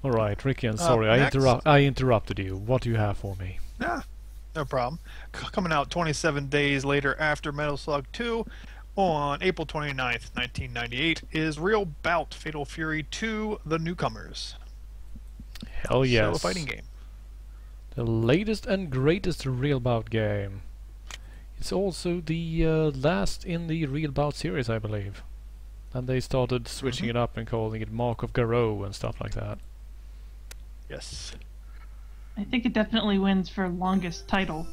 Alright, Ricky, I'm sorry, Next. I interrupted you. What do you have for me? Yeah, no problem. Coming out 27 days later after Metal Slug 2 on April 29th, 1998 is Real Bout Fatal Fury 2 The Newcomers. Hell yes. So a fighting game. The latest and greatest Real Bout game. It's also the last in the Real Bout series, I believe. And they started switching it up and calling it Mark of Garou and stuff like that. Yes. I think it definitely wins for longest title.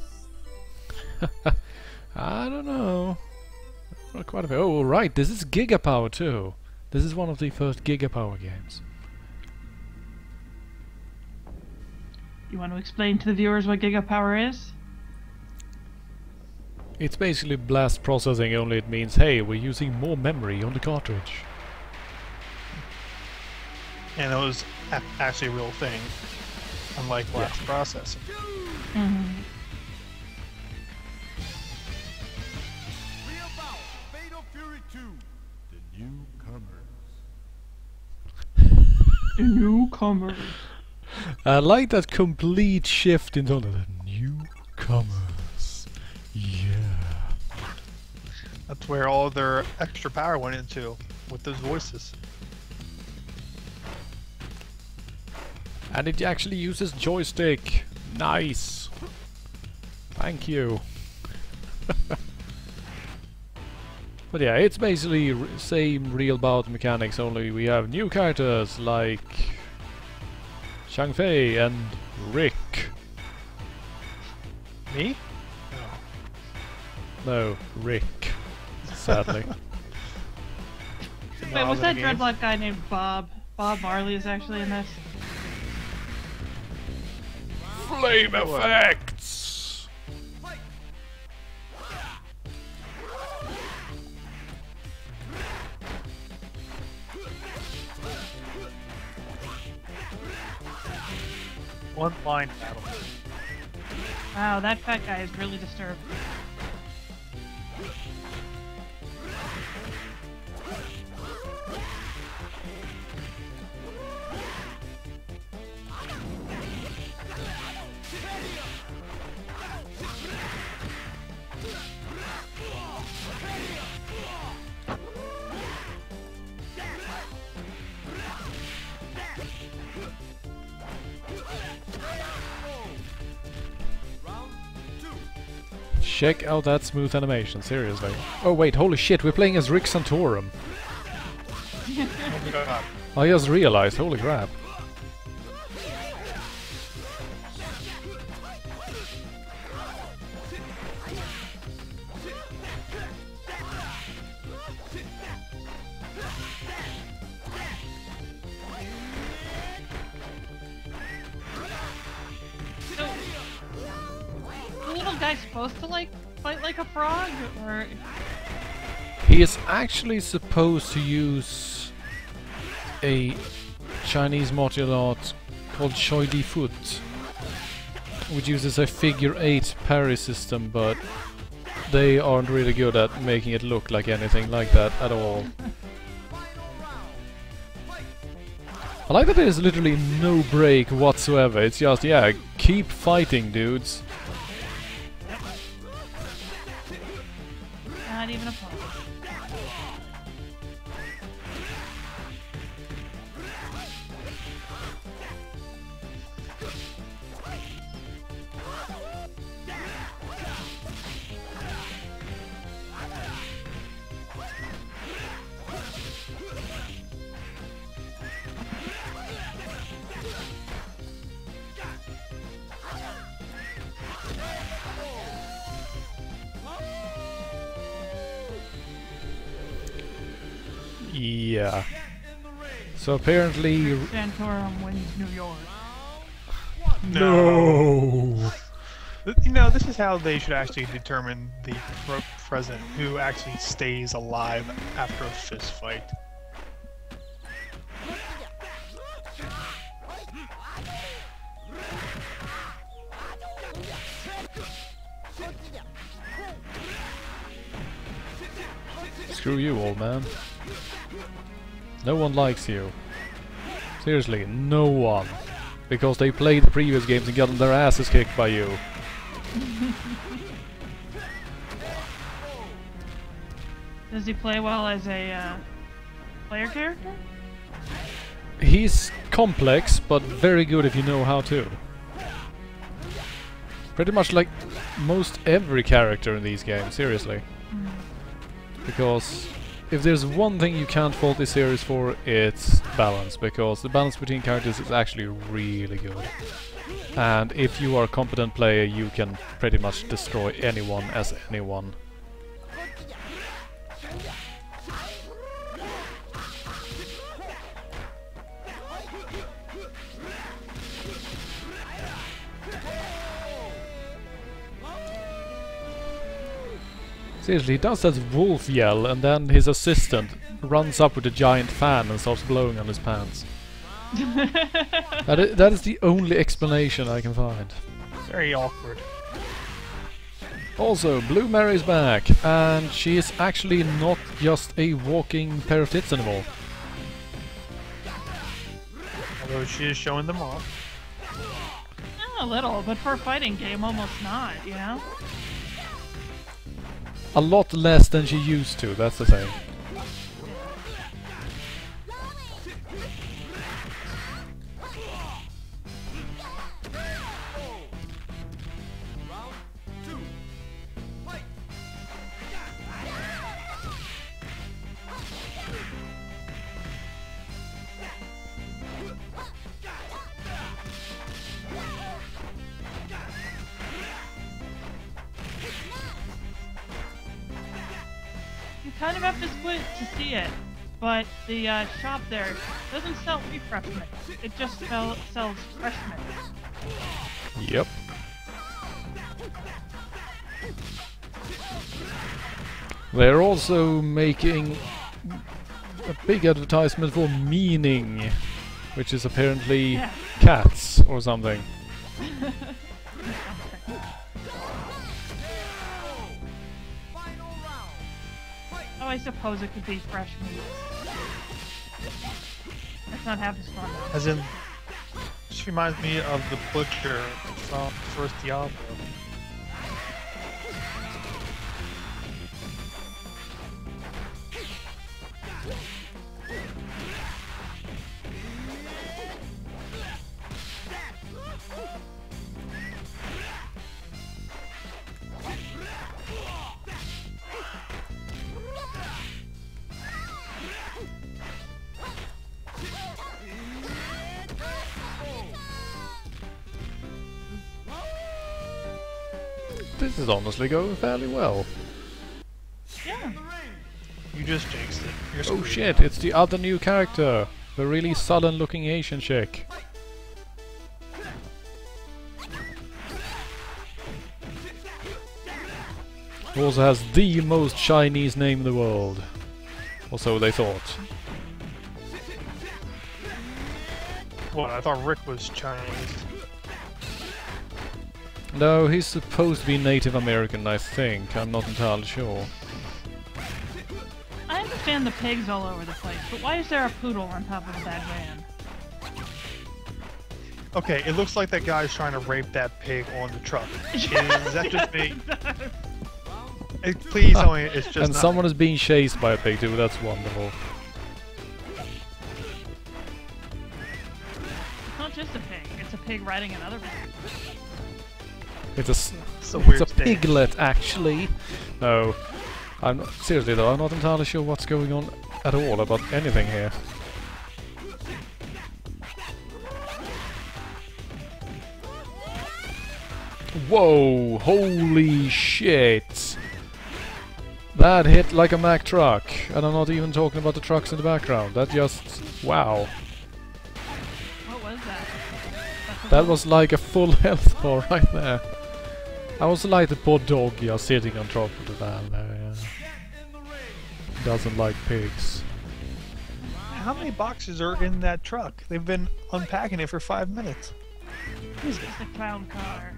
I don't know. Not quite a bit. Oh, right, this is Giga Power too. This is one of the first Giga Power games. You want to explain to the viewers what Giga Power is? It's basically blast processing, only it means, hey, we're using more memory on the cartridge. And it was actually a real thing, unlike blast processing. Mm-hmm. Real Bout Fatal Fury 2 The Newcomers. The Newcomers. I like that complete shift into the Newcomers. Yeah. That's where all their extra power went into, with those voices. And it actually uses joystick. Nice. Thank you. But yeah, it's basically same Real Bout mechanics, only we have new characters like Chang Fei and Rick. Me? No, Rick. Sadly. Wait, was that dreadlock guy named Bob? Bob Marley is actually in this. Flame effects! One line battle. Wow, that fat guy is really disturbed. Check out that smooth animation, seriously. Oh wait, holy shit, we're playing as Rick Santorum. Oh my god. I just realized, holy crap. So, the little guy's supposed to like fight like a frog, or He is actually supposed to use a Chinese martial art called Choi Di Foot, which uses a figure-8 parry system, but they aren't really good at making it look like anything like that at all. I like that there's literally no break whatsoever, it's just, yeah, keep fighting, dudes. not even a pause. Yeah. So apparently... Santorum wins New York. No! You know, this is how they should actually determine the president who actually stays alive after a fist fight. Screw you, old man. No one likes you. Seriously, no one. Because they played the previous games and gotten their asses kicked by you. Does he play well as a player character? He's complex, but very good if you know how to. Pretty much like most every character in these games, seriously. Because if there's one thing you can't fault this series for, it's balance. Because the balance between characters is actually really good. And if you are a competent player, you can pretty much destroy anyone as anyone. Seriously, he does that wolf yell and then his assistant runs up with a giant fan and starts blowing on his pants. That is the only explanation I can find. Very awkward. Also, Blue Mary's back, and she is actually not just a walking pair of tits anymore. Although she is showing them off. A little, but for a fighting game, almost not, you know? A lot less than she used to, that's the thing. You kind of have to squint to see it, but the shop there doesn't sell refreshment. It just sells freshmen. Yep. They're also making a big advertisement for meaning, which is apparently Yeah. cats or something. Oh, I suppose it could be fresh meat. That's not half as fun. As in, this reminds me of the butcher from first Diablo. This is honestly going fairly well. Yeah. You just jinxed it. You're Oh screwed. shit, it's the other new character. The really sullen looking Asian chick. Who also has the most Chinese name in the world. Or so they thought. What? I thought Rick was Chinese. No, he's supposed to be Native American, I think. I'm not entirely sure. I understand the pigs all over the place, but why is there a poodle on top of that van? Okay, it looks like that guy's trying to rape that pig on the truck. Is that just me? Please tell me it's just And not someone is being chased by a pig too, that's wonderful. It's not just a pig, it's a pig riding another pig. It's a weird a thing. piglet, actually. No, I'm not, seriously though, I'm not entirely sure what's going on at all about anything here. Whoa! Holy shit! That hit like a Mack truck, and I'm not even talking about the trucks in the background. That just... wow. What was that? That was like a full health bar right there. I also like the poor dog just sitting on top of the van there, yeah. Doesn't like pigs. How many boxes are in that truck? They've been unpacking it for 5 minutes. It's just a clown car.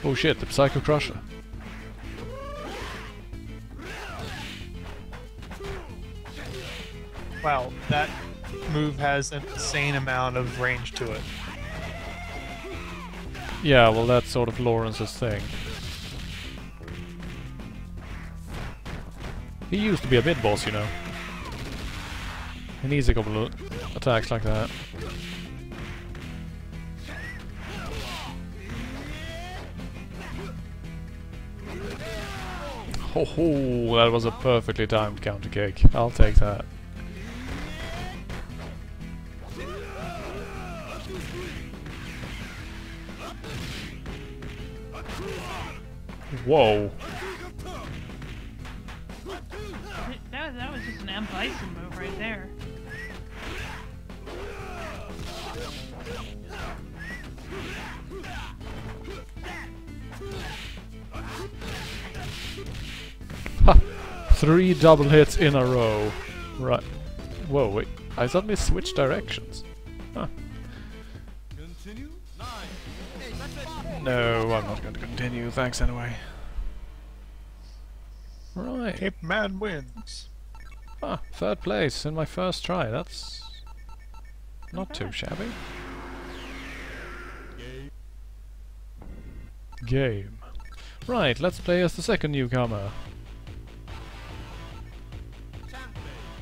Oh shit, the Psycho Crusher. Wow, that move has an insane amount of range to it. Yeah, well, that's sort of Lawrence's thing. He used to be a mid-boss, you know. He needs a couple of attacks like that. Ho ho, that was a perfectly timed counter kick. I'll take that. Whoa. That was just an M. Bison move right there. Ha! 3 double hits in a row. Right. Whoa, wait. I suddenly switched directions. Huh. Continue. 9. No, I'm not going to continue. Thanks anyway. Right. Cape Man wins. Ah, 3rd place in my first try. That's not too shabby. Game. Right, let's play as the second newcomer.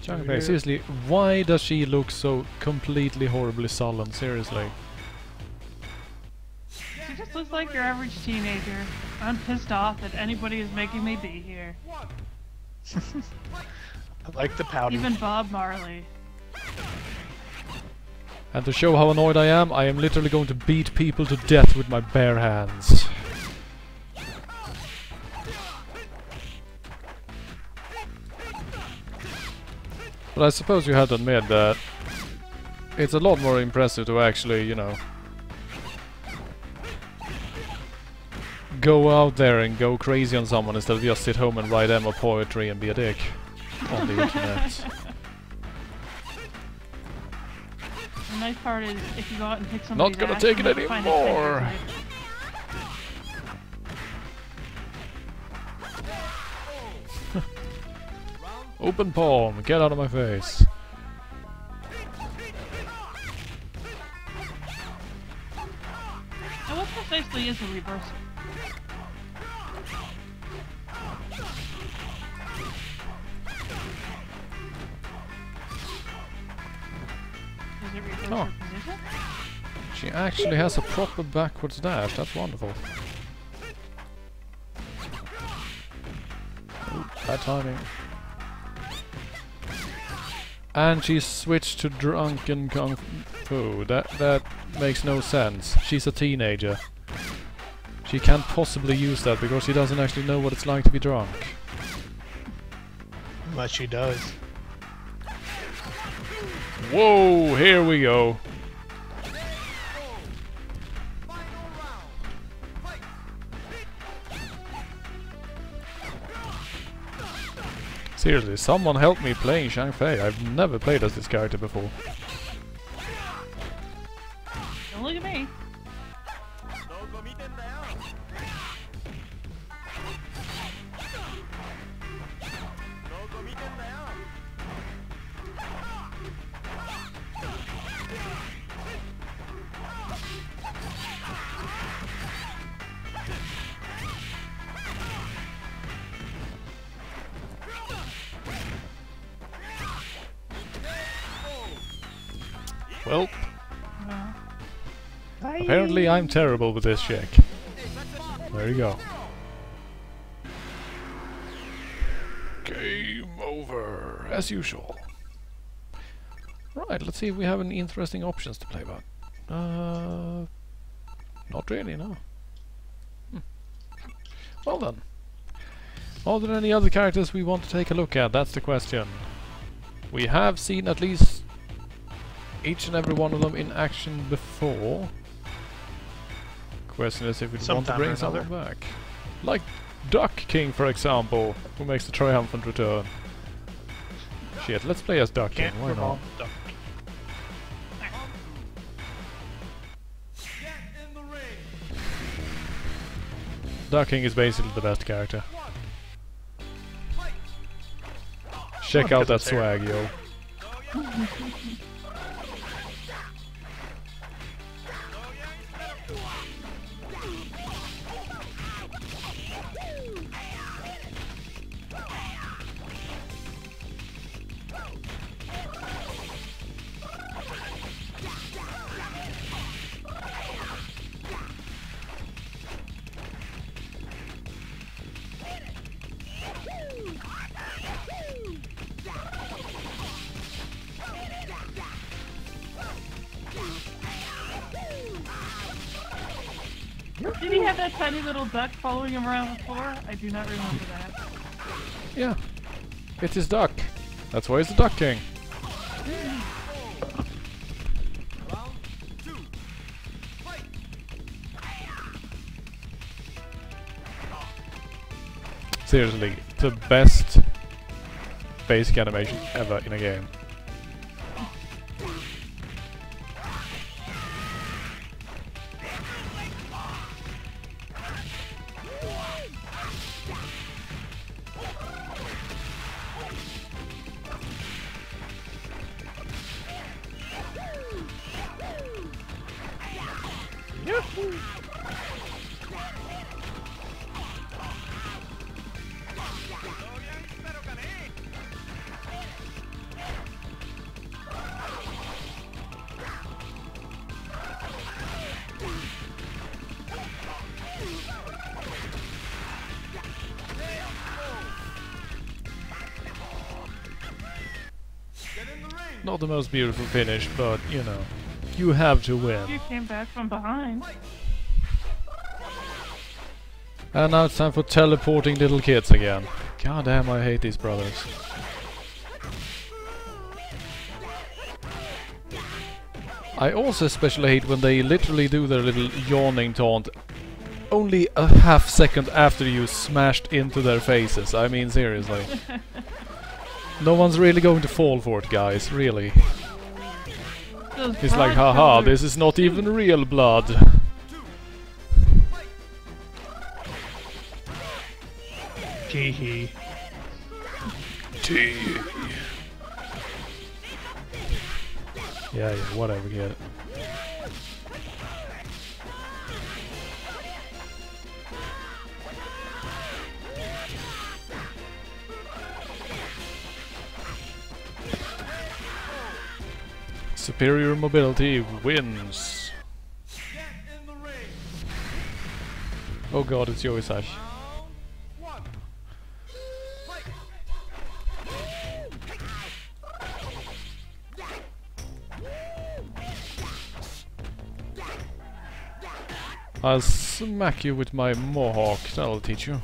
Changpei, seriously, why does she look so completely horribly sullen? Seriously. She just looks like your average teenager. I'm pissed off that anybody is making me be here. I like the powder. Even Bob Marley. And to show how annoyed I am literally going to beat people to death with my bare hands. But I suppose you have to admit that it's a lot more impressive to actually, you know, go out there and go crazy on someone instead of just sit home and write emo poetry and be a dick on the internet. The nice part is if you go out and pick somebody, Not gonna take it anymore. Open palm, get out of my face. Now what precisely is a reversal? Does it reverse Oh. your position? She actually has a proper backwards dash, that's wonderful. Oh, bad timing. And she switched to drunken kung fu. That makes no sense. She's a teenager. She can't possibly use that because she doesn't actually know what it's like to be drunk. But she does. Whoa, here we go. Seriously, someone help me playing Shang Fei. I've never played as this character before. Don't look at me. Well, Well, apparently I'm terrible with this chick. There you go. Game over, as usual. Right, let's see if we have any interesting options to play about. Not really, no. Well then. Are there any other characters we want to take a look at? That's the question. We have seen at least each and every one of them in action before. Question is if we want to Sometime bring or someone another. back. Like Duck King, for example, who makes the triumphant return. Shit, let's play as Duck King, Can't why not? wrong duck. Get in the ring. Duck King is basically the best character. Check Well, out that because it's hair. swag, yo. Did he have that tiny little duck following him around the floor? I do not remember that. Yeah. It's his duck. That's why he's the Duck King. Round 2. Fight! Seriously, the best basic animation ever in a game. Not the most beautiful finish, but you know, you have to win. You came back from behind. And now it's time for teleporting little kids again. God damn, I hate these brothers. I also especially hate when they literally do their little yawning taunt only a half second after you smashed into their faces. I mean, seriously. No one's really going to fall for it, guys, really. Those It's like, broad haha, shoulders. this is not even real blood. Tee-hee. Yeah, whatever, get it. Superior mobility wins. Get in the ring. Oh god, it's Yoisash. Round 1. Fight! I'll smack you with my mohawk, that'll teach you.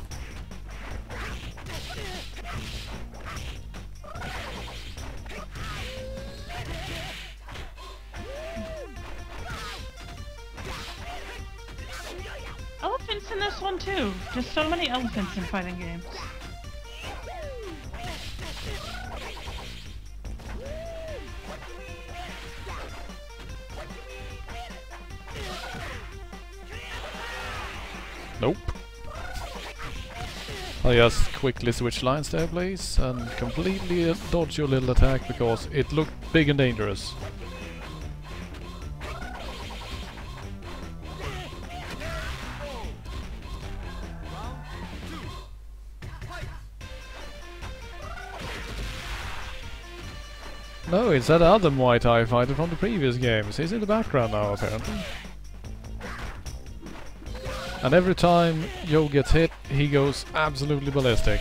Elephants in this one too. Just so many elephants in fighting games. Nope. I'll just quickly switch lines there, please, and completely dodge your little attack because it looked big and dangerous. No, it's that other Muay Thai fighter from the previous games. He's in the background now, apparently. And every time Yo gets hit, he goes absolutely ballistic.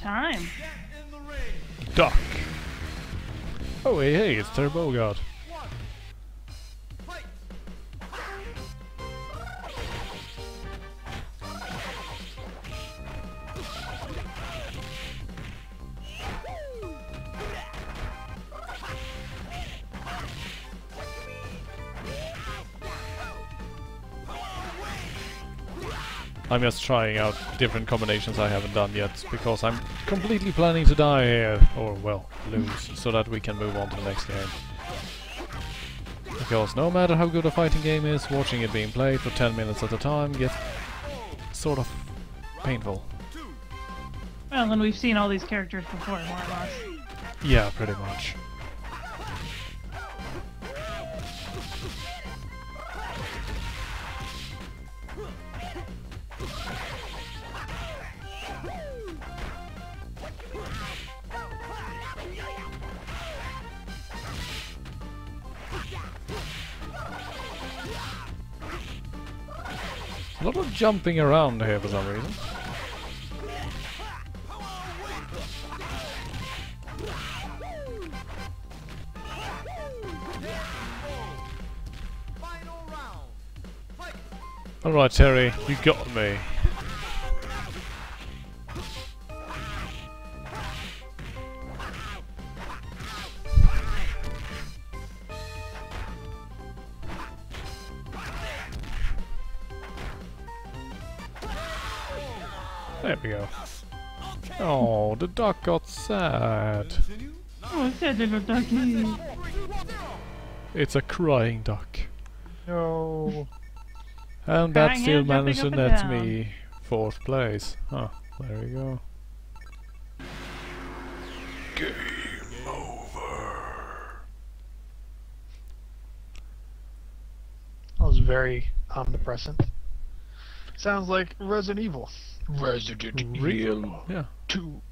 time. Get in the ring. Duck. Oh, hey, it's Turbo God. One. Fight. I'm just trying out different combinations I haven't done yet, because I'm completely planning to die here, or well, lose, so that we can move on to the next game. Because no matter how good a fighting game is, watching it being played for 10 minutes at a time gets sort of painful. Well, and we've seen all these characters before, more or less. Yeah, pretty much. A lot of jumping around here for some reason. Final round. Fight. Alright, Terry, you got me. There we go. Oh, the duck got sad. Continue. Oh, sad little ducky. It's a crying duck. No. And that Crying still and jumping managed to up and net down. me 4th place. Huh, there we go. Game over. That was very omnipresent. Sounds like Resident Evil. Resident Real, yeah. 2.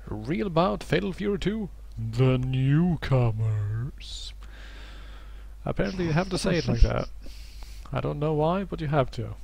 Real Bout, Fatal Fury 2, The Newcomers. Apparently you have to say it like that. I don't know why, but you have to.